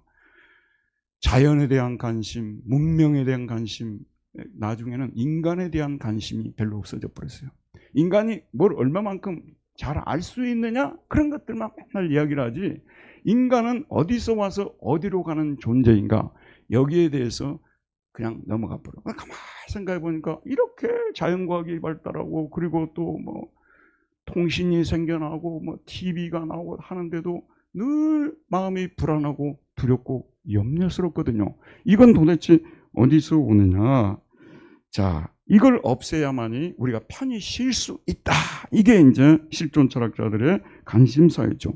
자연에 대한 관심, 문명에 대한 관심, 나중에는 인간에 대한 관심이 별로 없어져 버렸어요. 인간이 뭘 얼마만큼 잘 알 수 있느냐? 그런 것들만 맨날 이야기를 하지, 인간은 어디서 와서 어디로 가는 존재인가? 여기에 대해서 그냥 넘어가 버려. 가만히 생각해 보니까 이렇게 자연과학이 발달하고 그리고 또 뭐 통신이 생겨나고 뭐 TV가 나오고 하는데도 늘 마음이 불안하고 두렵고 염려스럽거든요. 이건 도대체 어디서 오느냐? 자, 이걸 없애야만이 우리가 편히 쉴 수 있다. 이게 이제 실존 철학자들의 관심사였죠.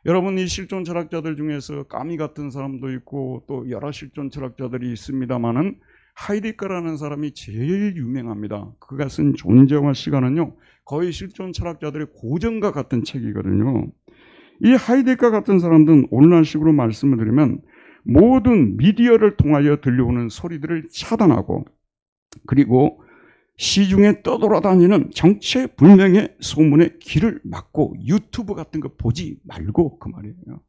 여러분, 이 실존 철학자들 중에서 까미 같은 사람도 있고 또 여러 실존 철학자들이 있습니다만은 하이데거라는 사람이 제일 유명합니다. 그가 쓴 존재와 시간은요, 거의 실존 철학자들의 고전과 같은 책이거든요. 이 하이데거 같은 사람들은 오늘날식으로 말씀을 드리면 모든 미디어를 통하여 들려오는 소리들을 차단하고 그리고 시중에 떠돌아다니는 정체불명의 소문에 귀를 막고 유튜브 같은 거 보지 말고, 그 말이에요.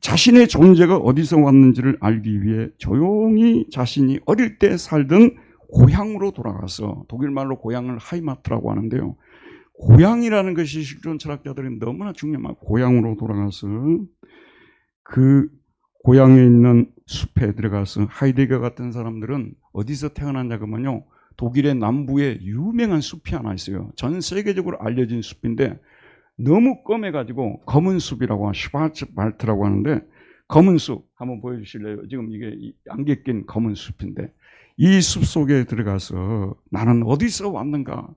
자신의 존재가 어디서 왔는지를 알기 위해 조용히 자신이 어릴 때 살던 고향으로 돌아가서, 독일말로 고향을 하이마트라고 하는데요, 고향이라는 것이 실존 철학자들은 너무나 중요합니다. 고향으로 돌아가서 그 고향에 있는 숲에 들어가서, 하이데거 같은 사람들은 어디서 태어났냐 그러면요, 독일의 남부에 유명한 숲이 하나 있어요. 전 세계적으로 알려진 숲인데 너무 검해가지고 검은 숲이라고, 슈바르츠발트라고 하는데, 검은 숲 한번 보여주실래요? 지금 이게 안개 낀 검은 숲인데, 이 숲 속에 들어가서 나는 어디서 왔는가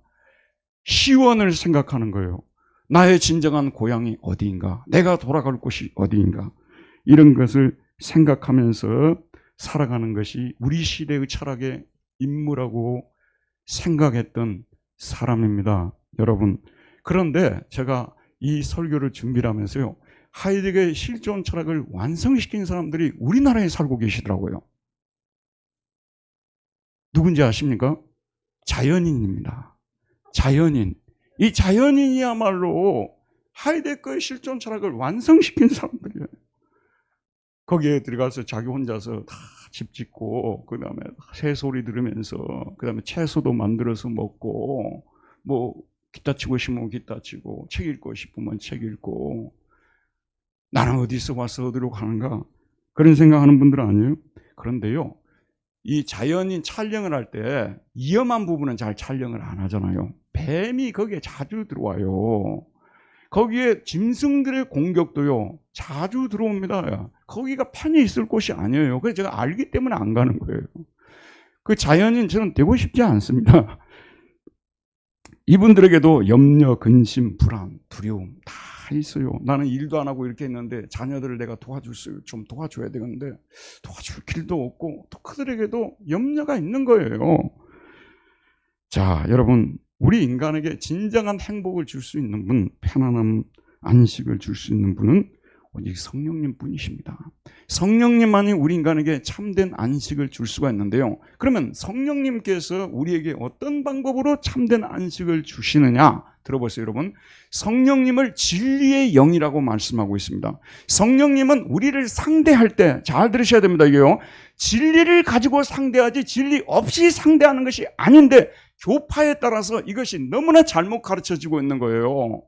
시원을 생각하는 거예요. 나의 진정한 고향이 어디인가, 내가 돌아갈 곳이 어디인가, 이런 것을 생각하면서 살아가는 것이 우리 시대의 철학의 인물하고 생각했던 사람입니다, 여러분. 그런데 제가 이 설교를 준비를 하면서요, 하이데거의 실존 철학을 완성시킨 사람들이 우리나라에 살고 계시더라고요. 누군지 아십니까? 자연인입니다. 자연인. 이 자연인이야말로 하이데거의 실존 철학을 완성시킨 사람들이에요. 거기에 들어가서 자기 혼자서 다 집 짓고, 그 다음에 새소리 들으면서, 그 다음에 채소도 만들어서 먹고, 뭐 기타 치고 싶으면 기타 치고, 책 읽고 싶으면 책 읽고, 나는 어디서 와서 어디로 가는가, 그런 생각하는 분들 아니에요? 그런데요, 이 자연인 촬영을 할 때 위험한 부분은 잘 촬영을 안 하잖아요. 뱀이 거기에 자주 들어와요. 거기에 짐승들의 공격도요 자주 들어옵니다. 거기가 편히 있을 곳이 아니에요. 그래서 제가 알기 때문에 안 가는 거예요. 그 자연인처럼 되고 싶지 않습니다. 이분들에게도 염려, 근심, 불안, 두려움 다 있어요. 나는 일도 안 하고 이렇게 했는데 자녀들을 내가 좀 도와줘야 되는데 도와줄 길도 없고, 또 그들에게도 염려가 있는 거예요. 자, 여러분, 우리 인간에게 진정한 행복을 줄 수 있는 분, 편안함, 안식을 줄 수 있는 분은 오직 성령님 뿐이십니다. 성령님만이 우리 인간에게 참된 안식을 줄 수가 있는데요. 그러면 성령님께서 우리에게 어떤 방법으로 참된 안식을 주시느냐? 들어보세요, 여러분. 성령님을 진리의 영이라고 말씀하고 있습니다. 성령님은 우리를 상대할 때, 잘 들으셔야 됩니다, 이게요. 진리를 가지고 상대하지 진리 없이 상대하는 것이 아닌데 교파에 따라서 이것이 너무나 잘못 가르쳐지고 있는 거예요.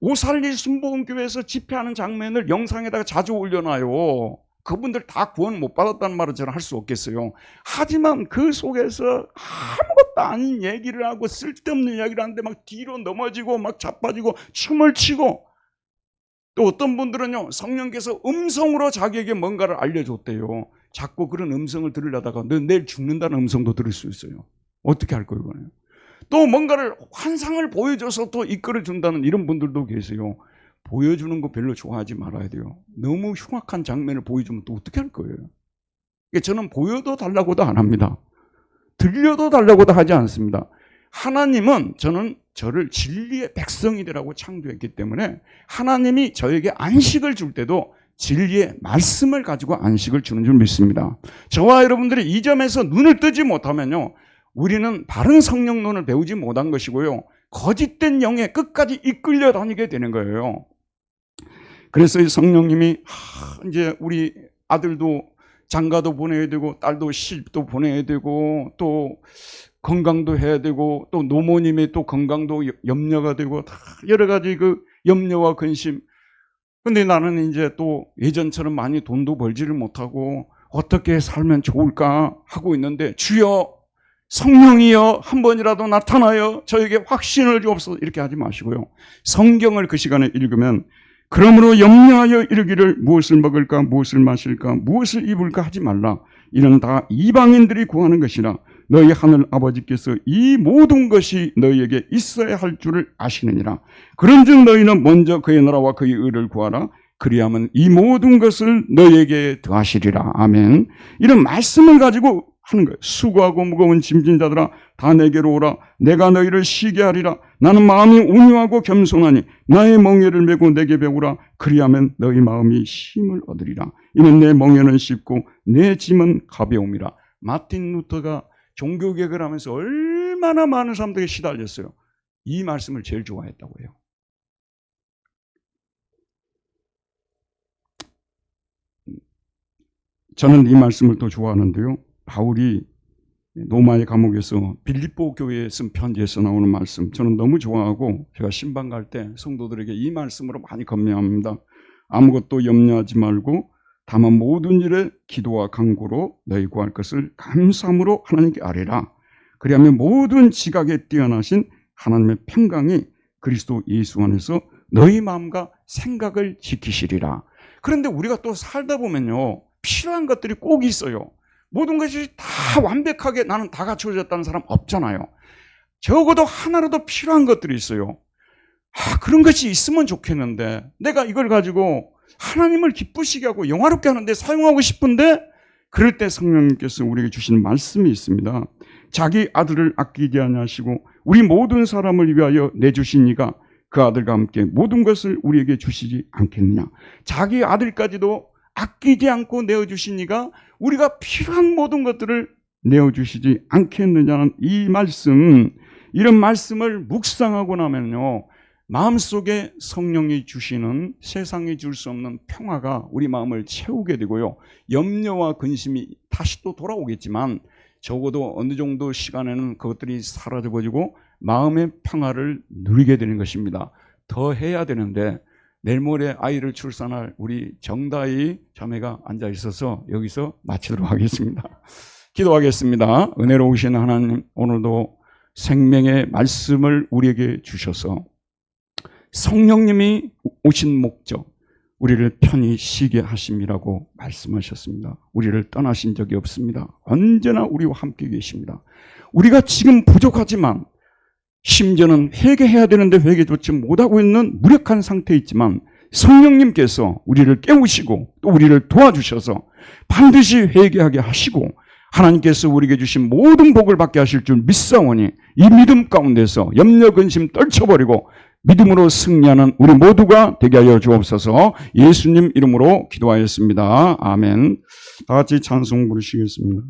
오살리 순복음교회에서 집회하는 장면을 영상에다가 자주 올려놔요. 그분들 다 구원 못 받았다는 말을 저는 할 수 없겠어요. 하지만 그 속에서 아무것도 아닌 얘기를 하고 쓸데없는 이야기를 하는데 막 뒤로 넘어지고 막 자빠지고 춤을 추고, 또 어떤 분들은요, 성령께서 음성으로 자기에게 뭔가를 알려줬대요. 자꾸 그런 음성을 들으려다가 너 내일 죽는다는 음성도 들을 수 있어요. 어떻게 할 거예요, 이거는? 또 뭔가를 환상을 보여줘서 또 이끌어준다는 이런 분들도 계세요. 보여주는 거 별로 좋아하지 말아야 돼요. 너무 흉악한 장면을 보여주면 또 어떻게 할 거예요? 저는 보여도 달라고도 안 합니다. 들려도 달라고도 하지 않습니다. 하나님은 저를 진리의 백성이 되라고 창조했기 때문에 하나님이 저에게 안식을 줄 때도 진리의 말씀을 가지고 안식을 주는 줄 믿습니다. 저와 여러분들이 이 점에서 눈을 뜨지 못하면요, 우리는 바른 성령론을 배우지 못한 것이고요, 거짓된 영에 끝까지 이끌려 다니게 되는 거예요. 그래서 이 성령님이 이제 우리 아들도 장가도 보내야 되고 딸도 시집도 보내야 되고 또 건강도 해야 되고 또 노모님의 또 건강도 염려가 되고 다 여러 가지 그 염려와 근심. 근데 나는 이제 또 예전처럼 많이 돈도 벌지를 못하고 어떻게 살면 좋을까 하고 있는데, 주여 성령이여 한 번이라도 나타나여 저에게 확신을 주옵소서, 이렇게 하지 마시고요, 성경을 그 시간에 읽으면 그러므로 염려하여 이르기를 무엇을 먹을까 무엇을 마실까 무엇을 입을까 하지 말라. 이는 다 이방인들이 구하는 것이라. 너희 하늘 아버지께서 이 모든 것이 너희에게 있어야 할 줄을 아시느니라. 그런즉 너희는 먼저 그의 나라와 그의 의를 구하라. 그리하면 이 모든 것을 너희에게 더하시리라. 아멘. 이런 말씀을 가지고 하는 거예요. 수고하고 무거운 짐진 자들아 다 내게로 오라. 내가 너희를 쉬게 하리라. 나는 마음이 온유하고 겸손하니 나의 멍에를 메고 내게 배우라. 그리하면 너희 마음이 힘을 얻으리라. 이는 내 멍에는 쉽고 내 짐은 가벼움이라. 마틴 루터가 종교개혁을 하면서 얼마나 많은 사람들에게 시달렸어요. 이 말씀을 제일 좋아했다고 해요. 저는 이 말씀을 또 좋아하는데요, 바울이 로마의 감옥에서 빌립보 교회에 쓴 편지에서 나오는 말씀, 저는 너무 좋아하고 제가 신방 갈 때 성도들에게 이 말씀으로 많이 권면합니다. 아무것도 염려하지 말고 다만 모든 일에 기도와 간구로 너희 구할 것을 감사함으로 하나님께 아뢰라. 그리하면 모든 지각에 뛰어나신 하나님의 평강이 그리스도 예수 안에서 너희 마음과 생각을 지키시리라. 그런데 우리가 또 살다 보면요, 필요한 것들이 꼭 있어요. 모든 것이 다 완벽하게 나는 다 갖춰졌다는 사람 없잖아요. 적어도 하나라도 필요한 것들이 있어요. 그런 것이 있으면 좋겠는데 내가 이걸 가지고 하나님을 기쁘시게 하고 영화롭게 하는데 사용하고 싶은데, 그럴 때 성령님께서 우리에게 주신 말씀이 있습니다. 자기 아들을 아끼지 아니하시고 우리 모든 사람을 위하여 내주신 이가 그 아들과 함께 모든 것을 우리에게 주시지 않겠느냐. 자기 아들까지도 아끼지 않고 내어주신 이가 우리가 필요한 모든 것들을 내어주시지 않겠느냐는 이 말씀, 이런 말씀을 묵상하고 나면요, 마음속에 성령이 주시는 세상이 줄 수 없는 평화가 우리 마음을 채우게 되고요, 염려와 근심이 다시 또 돌아오겠지만 적어도 어느 정도 시간에는 그것들이 사라져버리고 마음의 평화를 누리게 되는 것입니다. 더 해야 되는데 내일 모레 아이를 출산할 우리 정다희 자매가 앉아 있어서 여기서 마치도록 하겠습니다. 기도하겠습니다. 은혜로우신 하나님, 오늘도 생명의 말씀을 우리에게 주셔서 성령님이 오신 목적, 우리를 편히 쉬게 하심이라고 말씀하셨습니다. 우리를 떠나신 적이 없습니다. 언제나 우리와 함께 계십니다. 우리가 지금 부족하지만, 심지어는 회개해야 되는데 회개조차 못하고 있는 무력한 상태에 있지만 성령님께서 우리를 깨우시고 또 우리를 도와주셔서 반드시 회개하게 하시고 하나님께서 우리에게 주신 모든 복을 받게 하실 줄 믿사오니 이 믿음 가운데서 염려 근심 떨쳐버리고 믿음으로 승리하는 우리 모두가 되게 하여 주옵소서. 예수님 이름으로 기도하였습니다. 아멘. 다 같이 찬송 부르시겠습니다.